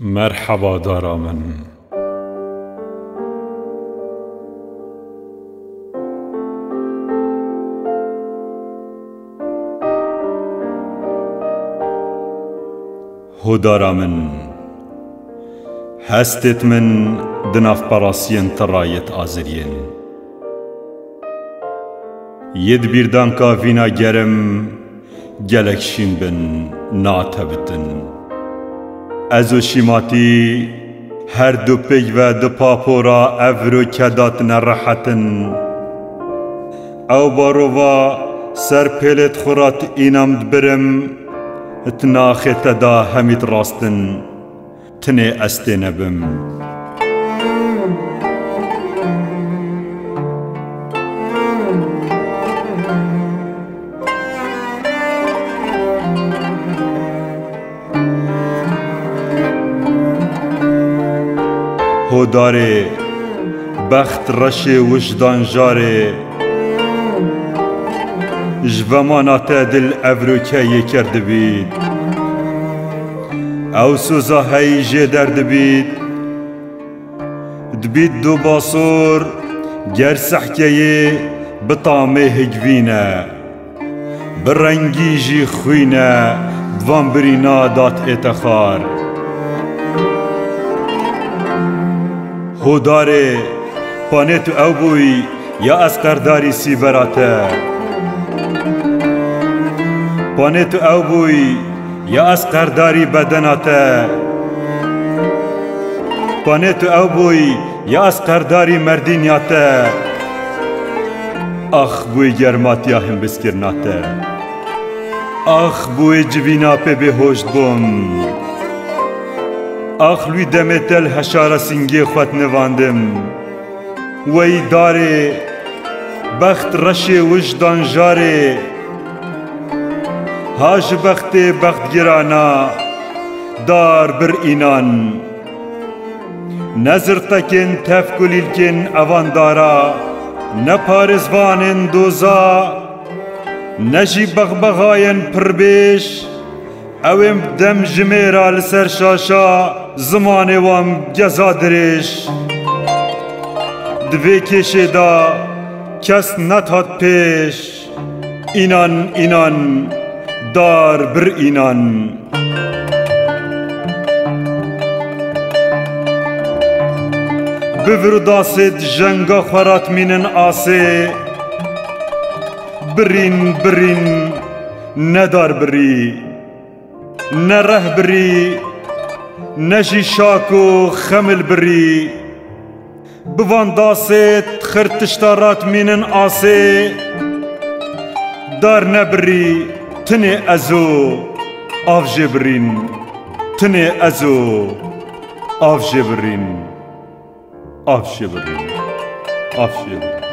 مرحبا دارا من هدارا من هستت من دناف براسين ترايت آزرين يد بيردان كافينا جرم جلكشين بن ناتبتن ازو شیماتی هر دو پیگ و دو پاپورا افرو کداتن راحتن او بارووا سر پیلت خورات اینم دبرم تناخت دا همید راستن تنه استینه بم هداره بخت رش وجدان جاره جوامانات دل افروکه کرده بید او سوزا هیجه درد بید دبید دو باصور گر سحکه بطامه هجوینه برنگی جی خوینه دوان برینا دات اتخار هداره پانه تو او بوی یا از قرداری سی براته پانه تو او بوی یا از قرداری بدناته پانه تو او بوی یا از قرداری مردینیاته آخ بوی گرماتیا هم بسکرناته آخ بوی جوینا پی بهوشت بوم آخ لوی دمتل هشارا سنگی خود نواندم وی داره بخت رش وجدان جاره هاج بخت گرانا دار بر اینان نظر تکن تفکلیل کن اوان دارا نپارزوانن دوزا نجی بغبغاین پربیش اویم دم جمیرا لسر شاشا زمان وام گزا درش دوی کشه دا کس نتاد پیش اینان دار بر اینان بفرداست جنگا خورات مینن آسه برین ندار بری نره بری نجی شاکو خمل بری بوان داست خرتشتارات مینن آسه دار نبری تنه ازو آف جبرین تنه ازو آف جبرین آف جبرین